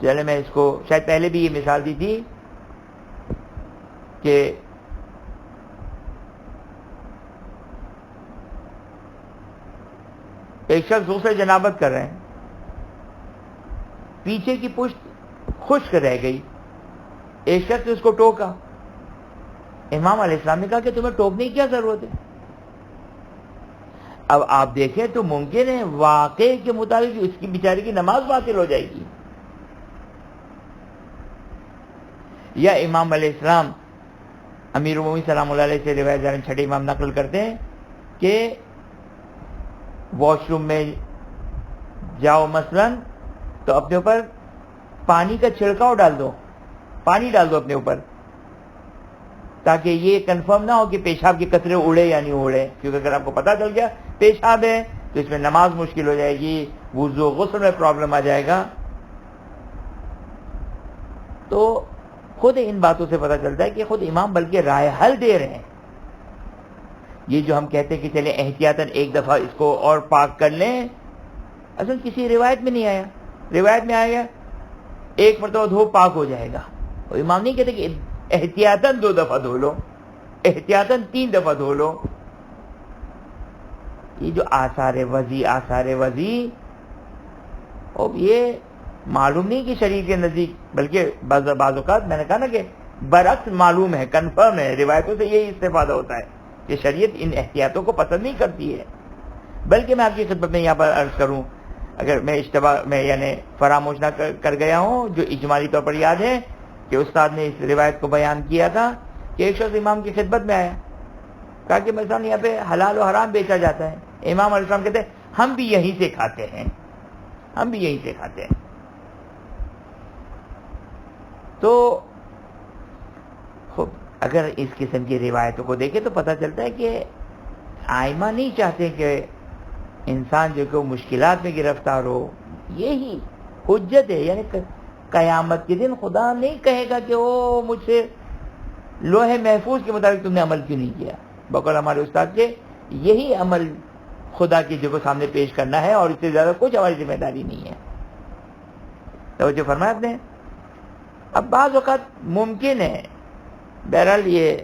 چلے میں اس کو شاید پہلے بھی یہ مثال دی تھی کہ ایک شخص دوسرے جنابت کر رہے ہیں, پیچھے کی پشت خشک رہ گئی, ایک شخص نے اس کو ٹوکا. امام علیہ السلام نے کہا کہ تمہیں ٹوکنے کی کیا ضرورت ہے. اب آپ دیکھیں تو ممکن ہے واقعے کے مطابق اس کی بیچارے کی نماز باطل ہو جائے گی. یا امام علیہ السلام امیر المومنین سلام اللہ علیہ سے روایت چھٹے امام نقل کرتے ہیں کہ واش روم میں جاؤ مثلاً تو اپنے اوپر پانی کا چھڑکاؤ ڈال دو, پانی ڈال دو اپنے اوپر, تاکہ یہ کنفرم نہ ہو کہ پیشاب کے قطرے اڑے یا نہیں اڑے. کیونکہ اگر آپ کو پتہ چل گیا پیشاب ہے تو اس میں نماز مشکل ہو جائے گی, وضو غسل میں پرابلم آ جائے گا. تو خود ان باتوں سے پتہ چلتا ہے کہ خود امام بلکہ رائے حل دے رہے ہیں. یہ جو ہم کہتے ہیں کہ چلیں احتیاطاً ایک دفعہ اس کو اور پاک کر لیں, اصل کسی روایت میں نہیں آیا. روایت میں آیا ایک مرتبہ دھو پاک ہو جائے گا. اور امام نہیں کہتے کہ احتیاطاً 2 دفعہ دھو لو, احتیاطاً 3 دفعہ دھو لو. یہ جو آثار وضی اب یہ معلوم نہیں کہ شریعت کے نزدیک, بلکہ بعض اوقات میں نے کہا نا کہ برعکس معلوم ہے, کنفرم ہے, روایتوں سے یہی استفادہ ہوتا ہے کہ شریعت ان احتیاطوں کو پسند نہیں کرتی ہے. بلکہ میں آپ کی خدمت میں یہاں پر عرض کروں, اگر میں اشتباہ میں یعنی فراموش نہ کر گیا ہوں, جو اجمالی طور پر یاد ہے کہ استاد نے اس روایت کو بیان کیا تھا کہ ایک شخص امام کی خدمت میں آیا, کہا کہ مثلا یہاں پہ حلال و حرام بیچا جاتا ہے. امام علیہ السلام کہتے ہیں ہم بھی یہیں سے کھاتے ہیں, ہم بھی یہیں سے کھاتے ہیں. تو اگر اس قسم کی روایتوں کو دیکھیں تو پتہ چلتا ہے کہ ائمہ نہیں چاہتے کہ انسان جو کہ مشکلات میں گرفتار ہو. یہی حجت ہے, یعنی قیامت کے دن خدا نہیں کہے گا کہ وہ مجھ سے لوح محفوظ کے مطابق تم نے عمل کیوں نہیں کیا. بقول ہمارے استاد کے یہی عمل خدا کی جگہ سامنے پیش کرنا ہے, اور اس سے زیادہ کچھ ہماری ذمہ داری نہیں ہے. توجہ فرمایا آپ نے. اب بعض اوقات ممکن ہے, بہرحال یہ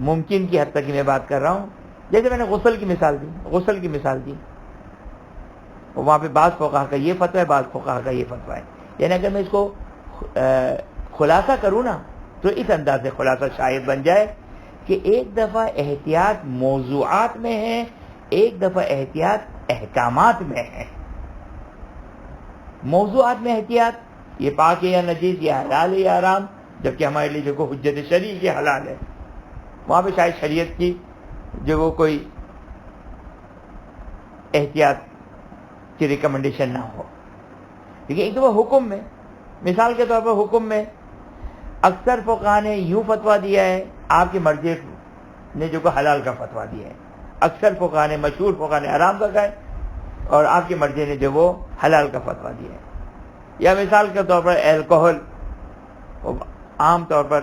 ممکن کی حد تک میں بات کر رہا ہوں. جیسے میں نے غسل کی مثال دی وہاں پہ بعض فقہا کا یہ فتویٰ ہے، بعض فقہا کا یہ فتویٰ ہے. یعنی اگر میں اس کو خلاصہ کروں نا تو اس انداز سے خلاصہ شاید بن جائے کہ ایک دفعہ احتیاط موضوعات میں ہے، ایک دفعہ احتیاط احکامات میں ہے. موضوعات میں احتیاط یہ پاک ہے یا نجیس، یہ حلال ہے یا حرام، جبکہ ہمارے لیے جو کو حجت شرعی یہ حلال ہے، وہاں پہ شاید شریعت کی جو وہ کوئی احتیاط کی ریکمنڈیشن نہ ہو. لیکن ایک دفعہ حکم میں، مثال کے طور پر حکم میں اکثر فقہا نے یوں فتویٰ دیا ہے، آپ کے مرجع نے جو کو حلال کا فتویٰ دیا ہے. اکثر فقہا نے، مشہور فقہا نے حرام کا کہا ہے، اور آپ کے مرجع نے جو وہ حلال کا فتویٰ دیا ہے. یا مثال کے طور پر الکوہل، عام طور پر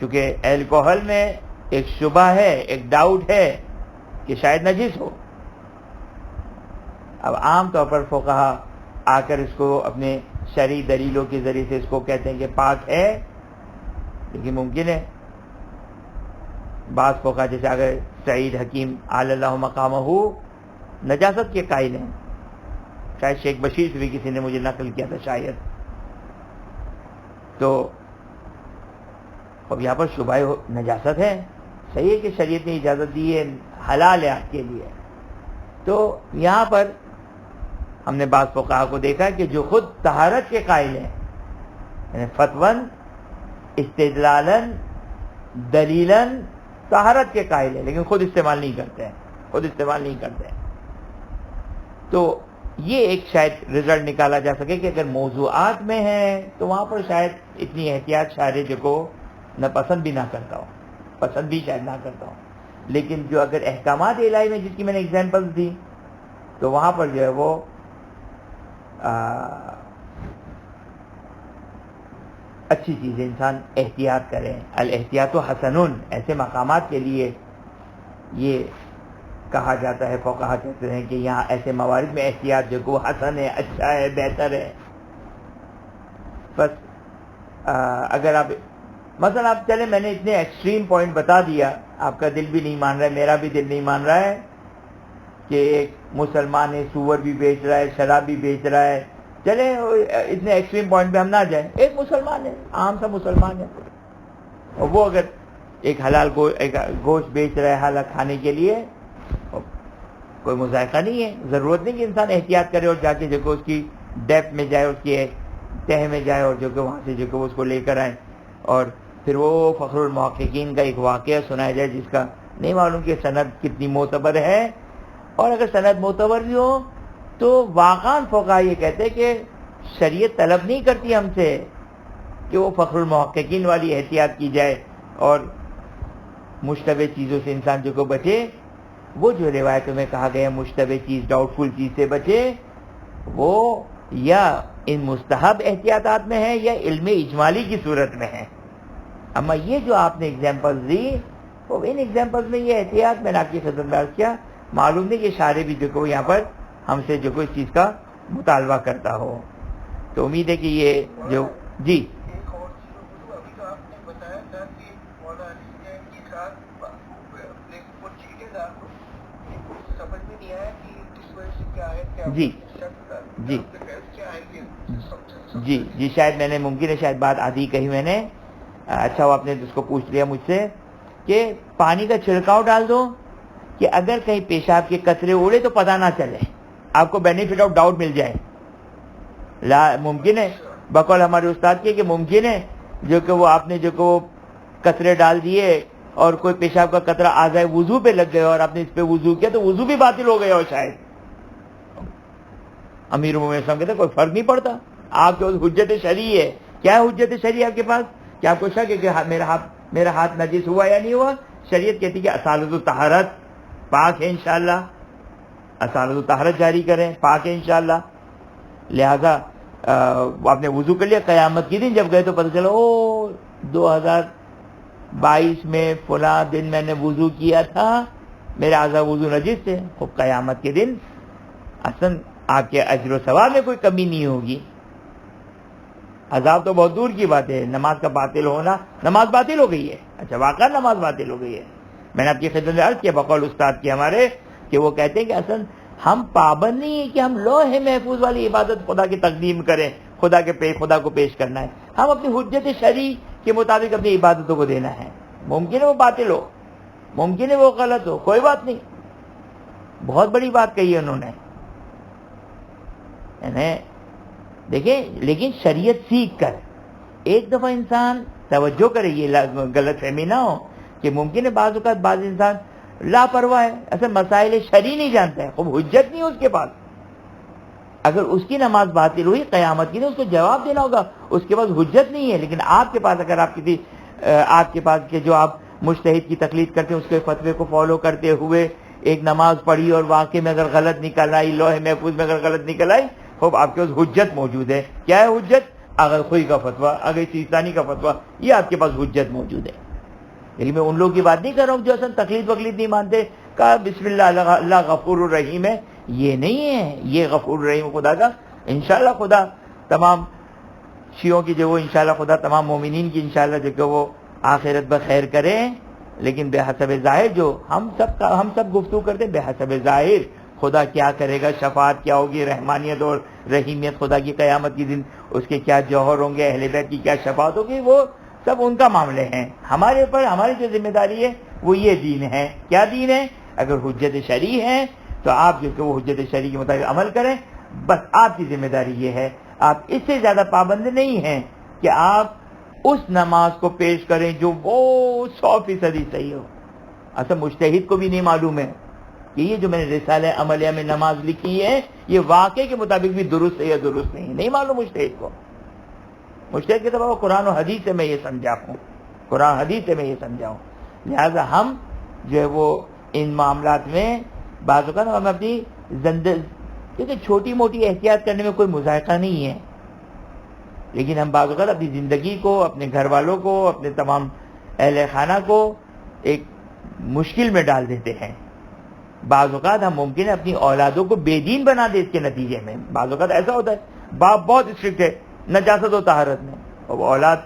چونکہ الکوہل میں ایک شبہ ہے، ایک ڈاؤٹ ہے کہ شاید نجس ہو. اب عام طور پر فقہا آ کر اس کو اپنے شرعی دلیلوں کے ذریعے سے اس کو کہتے ہیں کہ پاک ہے، لیکن ممکن ہے بعض فقہا جیسے اگر سعید حکیم اعلی اللہ مقامہ نجاست کے قائل ہیں، شاید شیخ بشیر سے بھی کسی نے مجھے نقل کیا تھا شاید. تو اب یہاں پر شبہ نجاست ہے، صحیح ہے کہ شریعت نے اجازت دی ہے، حلال ہے آپ کے لیے. تو یہاں پر ہم نے بعض فقہا کو دیکھا کہ جو خود طہارت کے قائل ہیں، یعنی فتواً استدلالاً دلیلاً طہارت کے قائل ہیں، لیکن خود استعمال نہیں کرتے ہیں. تو یہ ایک شاید رزلٹ نکالا جا سکے کہ اگر موضوعات میں ہیں تو وہاں پر شاید اتنی احتیاط شارع جو کو نہ پسند بھی شاید نہ کرتا ہوں. لیکن جو اگر احکامات الہی میں جس کی میں نے ایگزامپل دی تو وہاں پر جو ہے وہ اچھی چیز ہے، انسان احتیاط کرے. الاحتیاط حسنن، ایسے مقامات کے لیے یہ کہا جاتا ہے، فقہا کہتے ہیں کہ یہاں ایسے موارد میں احتیاط جو کو حسن ہے، اچھا ہے، بہتر ہے. بس اگر آپ مثلا آپ چلیں، میں نے اتنے ایکسٹریم پوائنٹ بتا دیا، آپ کا دل بھی نہیں مان رہا ہے، میرا بھی دل نہیں مان رہا ہے کہ ایک مسلمان ہے سور بھی بیچ رہا ہے، شراب بھی بیچ رہا ہے. چلیں اتنے ایکسٹریم پوائنٹ پہ ہم نہ جائیں. ایک مسلمان ہے، عام سا مسلمان ہے، اور وہ اگر ایک حلال گوشت بیچ رہا ہے حلال کھانے کے لیے، کوئی مذائقہ نہیں ہے. ضرورت نہیں کہ انسان احتیاط کرے اور جا کے جو کہ اس کی ڈیپتھ میں جائے، اس کی تہ میں جائے، اور جو کہ وہاں سے جو کہ اس کو لے کر آئے اور پھر وہ فخر المحققین کا ایک واقعہ سنایا جائے جس کا نہیں معلوم کہ سند کتنی معتبر ہے. اور اگر سند معتبر بھی ہو تو واقعاً فقہا یہ کہتے ہیں کہ شریعت طلب نہیں کرتی ہم سے کہ وہ فخر المحققین والی احتیاط کی جائے اور مشتبہ چیزوں سے انسان جو کو بچے. وہ جو روایتوں میں کہا گیا مشتبہ چیز، ڈاؤٹ فل چیز سے بچے، وہ یا ان مستحب احتیاطات میں ہے یا علم اجمالی کی صورت میں ہے. اما یہ جو آپ نے ایگزامپل دی، وہ ان ایگزامپل میں یہ احتیاط میں نے آپ کی خدمت میں عرض کیا. معلوم نہیں کہ شارع بھی جو کو یہاں پر ہم سے جو کوئی چیز کا مطالبہ کرتا ہو. تو امید ہے کہ یہ جو جی جی شاید میں نے ممکن ہے شاید بات آدھی کہی میں نے. اچھا وہ آپ نے اس کو پوچھ لیا مجھ سے کہ پانی کا چھڑکاؤ ڈال دو کہ اگر کہیں پیشاب کے قطرے اڑے تو پتہ نہ چلے، آپ کو بینیفٹ آف ڈاؤٹ مل جائے. ممکن ہے بقول ہمارے استاد کے کہ ممکن ہے جو کہ وہ آپ نے جو کہ وہ قطرے ڈال دیے اور کوئی پیشاب کا قطرہ آ جائے، وضو پہ لگ گئے اور آپ نے اس پہ وضو کیا تو وضو بھی باطل ہو گیا. اور شاید امیر المومنین صاحب کہتے کوئی فرق نہیں پڑتا، آپ کے حجت شرعی ہے. کیا ہے حجت شرعی آپ کے پاس؟ کیا آپ کو شک ہے کہ میرا ہاتھ نجس ہوا یا نہیں ہوا؟ شریعت کہتی کہ اصالۃ الطہارت پاک ہے انشاءاللہ، اصالۃ الطہارت جاری کریں، پاک ہے انشاءاللہ. لہذا آپ نے وضو کر لیا، قیامت کے دن جب گئے تو پتہ چلا 2022 میں فلاں دن میں نے وضو کیا تھا، میرے اعضاء وضو نجس تھے. خوب قیامت کے دن اصلا آپ کے اجر و ثواب میں کوئی کمی نہیں ہوگی. عذاب تو بہت دور کی بات ہے، نماز کا باطل ہونا، نماز باطل ہو گئی ہے، اچھا واقعا نماز باطل ہو گئی ہے. میں نے آپ کی خدمت میں عرض کیا بقول استاد کی ہمارے کہ وہ کہتے ہیں کہ اصل ہم پابند نہیں ہیں کہ ہم لوح محفوظ والی عبادت خدا کی تقدیم کریں، خدا کو پیش کرنا ہے. ہم اپنی حجت شرعی کے مطابق اپنی عبادتوں کو دینا ہے. ممکن ہے وہ باطل ہو، ممکن ہے وہ غلط ہو، کوئی بات نہیں. بہت بڑی بات کہی ہے انہوں نے. دیکھیں لیکن شریعت سیکھ کر ایک دفعہ انسان توجہ کرے، یہ غلط فہمی نہ ہو کہ ممکن ہے بعض اوقات بعض انسان لاپرواہ ہے، اصل مسائل شرعی نہیں جانتا ہے، خوب حجت نہیں اس کے پاس. اگر اس کی نماز باطل ہوئی قیامت کی نے اس کو جواب دینا ہوگا، اس کے پاس حجت نہیں ہے. لیکن آپ کے پاس اگر آپ کے پاس کہ جو آپ مجتہد کی تقلید کرتے ہیں اس کے فتوے کو فالو کرتے ہوئے ایک نماز پڑھی اور واقع میں اگر غلط نکل آئی، لوح محفوظ میں اگر غلط نکل آئی، خوب آپ کے پاس حجت موجود ہے. کیا ہے حجت؟ اگر خوئی کا فتویٰ، اگر سیستانی کا فتویٰ، یہ آپ کے پاس حجت موجود ہے. لیکن میں ان لوگوں کی بات نہیں کر رہا ہوں جو اصل تقلید وقلید نہیں مانتے، کہا بسم اللہ غفور الرحیم ہے. یہ نہیں ہے، یہ غفور الرحیم خدا کا انشاءاللہ خدا تمام شیعوں کی جو وہ انشاءاللہ خدا تمام مومنین کی انشاءاللہ جو کہ وہ آخرت بخیر کرے. لیکن بے حسب ظاہر جو ہم سب گفتگو کرتے ہیں، بے حسب ظاہر خدا کیا کرے گا، شفاعت کیا ہوگی، رحمانیت اور رحیمیت خدا کی قیامت کے دن اس کے کیا جوہر ہوں گے، اہل بیت کی کیا شفاعت ہوگی، وہ سب ان کا معاملے ہیں. ہمارے اوپر ہماری جو ذمہ داری ہے وہ یہ دین ہے. کیا دین ہے؟ اگر حجت شرعی ہے تو آپ جو کہ وہ حجت شرعی کے مطابق عمل کریں. بس آپ کی ذمہ داری یہ ہے. آپ اس سے زیادہ پابند نہیں ہیں کہ آپ اس نماز کو پیش کریں جو وہ 100% صحیح ہو. اصل مجتہد کو بھی نہیں معلوم ہے کہ یہ جو میں نے رسالہ عملیہ میں نماز لکھی ہے یہ واقعے کے مطابق بھی درست ہے یا درست نہیں معلوم مجتہد کو. مجتہد کے طور قرآن و حدیث سے میں یہ سمجھا ہوں، قرآن حدیث سے میں یہ سمجھا ہوں. لہذا ہم جو ہے وہ ان معاملات میں بعض اوقات ہم اپنی کیونکہ چھوٹی موٹی احتیاط کرنے میں کوئی مذائقہ نہیں ہے، لیکن ہم بعض اوقات اپنی زندگی کو، اپنے گھر والوں کو، اپنے تمام اہل خانہ کو ایک مشکل میں ڈال دیتے ہیں. بعض اوقات ہم ممکن ہے اپنی اولادوں کو بے دین بنا دے. اس کے نتیجے میں بعض اوقات ایسا ہوتا ہے باپ بہت اسٹرکٹ ہے نجاست و طہارت میں، اور اولاد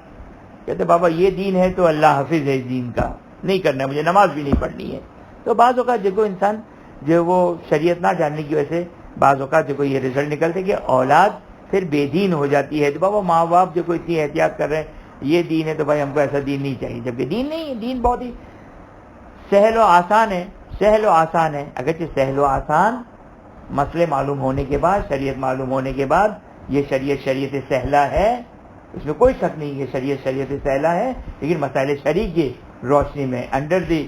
کہتے بابا یہ دین ہے تو اللہ حافظ ہے اس دین کا، نہیں کرنا ہے، مجھے نماز بھی نہیں پڑھنی ہے. تو بعض اوقات جو انسان جو وہ شریعت نہ جاننے کی وجہ سے بعض اوقات جو یہ رزلٹ نکلتے کہ اولاد پھر بے دین ہو جاتی ہے. تو بابا ماں باپ جو اتنی احتیاط کر رہے ہیں یہ دین ہے تو بھائی ہم کو ایسا دین نہیں چاہیے، جبکہ دین نہیں ہے. دین بہت ہی سہل و آسان ہے، سہل و آسان ہے. اگرچہ سہل و آسان مسئلے معلوم ہونے کے بعد، شریعت معلوم ہونے کے بعد یہ شریعت سہلہ ہے، اس میں کوئی شک نہیں کہ شریعت سہلہ ہے. لیکن مسائل شرعی کی روشنی میں انڈر دی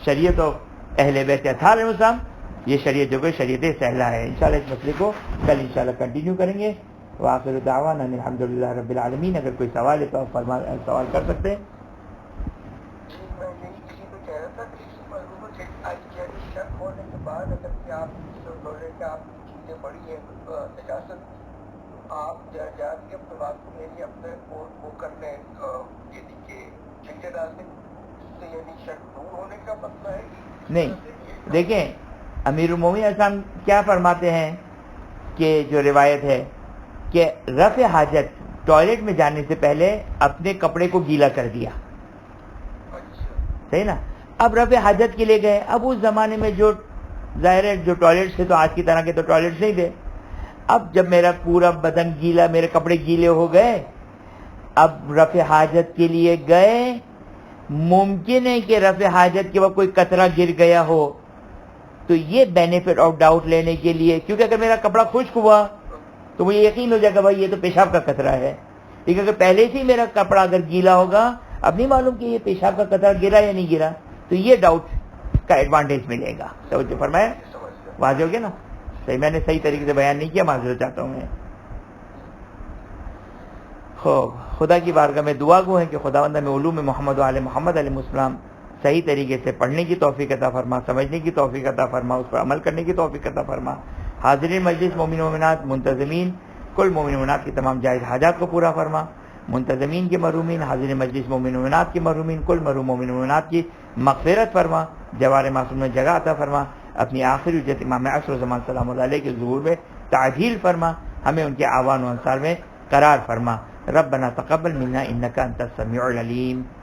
شریعت و اہل بیت اطہار علیہ السلام یہ شریعت جو کہ شریعت سہلہ ہے. انشاءاللہ اس مسئلے کو کل انشاءاللہ کنٹینیو کریں گے. وآخر دعوانا الحمدللہ رب العالمین. اگر کوئی سوال ہے تو آپ سوال کر سکتے ہیں. نہیں دیکھیں امیر المومنین اسلام کیا فرماتے ہیں کہ جو روایت ہے کہ رفع حاجت ٹوائلٹ میں جانے سے پہلے اپنے کپڑے کو گیلا کر دیا، صحیح نا. اب رفع حاجت کے لیے گئے. اب اس زمانے میں جو ظاہر ہے جو ٹوائلٹ تھے تو آج کی طرح کے تو ٹوائلٹ نہیں تھے. اب جب میرا پورا بدن گیلا، میرے کپڑے گیلے ہو گئے، اب رفع حاجت کے لیے گئے، ممکن ہے کہ رفع حاجت کے وقت کوئی قطرہ گر گیا ہو، تو یہ بینیفٹ آف ڈاؤٹ لینے کے لیے، کیونکہ اگر میرا کپڑا خشک ہوا تو مجھے یقین ہو جائے گا بھائی یہ تو پیشاب کا قطرہ ہے. لیکن اگر پہلے سے ہی میرا کپڑا اگر گیلا ہوگا، اب نہیں معلوم کہ یہ پیشاب کا قطرہ گرا یا نہیں گرا، تو یہ ڈاؤٹ کا ایڈوانٹیج ملے گا. توجہ فرمایا؟ واضح ہو گیا نا؟ صحیح، میں نے صحیح طریقے سے بیان نہیں کیا، معذرت چاہتا ہوں میں. خوب خدا کی بارگاہ میں دعا گو ہے کہ خداوند ہمیں علوم محمد و آل محمد علیہ السلام صحیح طریقے سے پڑھنے کی توفیق عطا فرما، سمجھنے کی توفیق عطا فرما، اس پر عمل کرنے کی توفیق عطا فرما. حاضرین مجلس مومن و مومنات، منتظمین کل مومن و مومنات کی تمام جائز حاجات کو پورا فرما. منتظمین کے محرومین، حاضرین مجلس مومن و مومنات کے محرومین، کل محروم مومن و مومنات کی مغفرت فرما. جوار معصوم میں جگہ عطا فرما. اپنی آخری حجت امام عصر زمان سلام اللہ علیہ کے ظہور میں تعجیل فرما. ہمیں ان کے آوان و انصار میں قرار فرما. ربنا تقبل منا انک انت السمیع العلیم.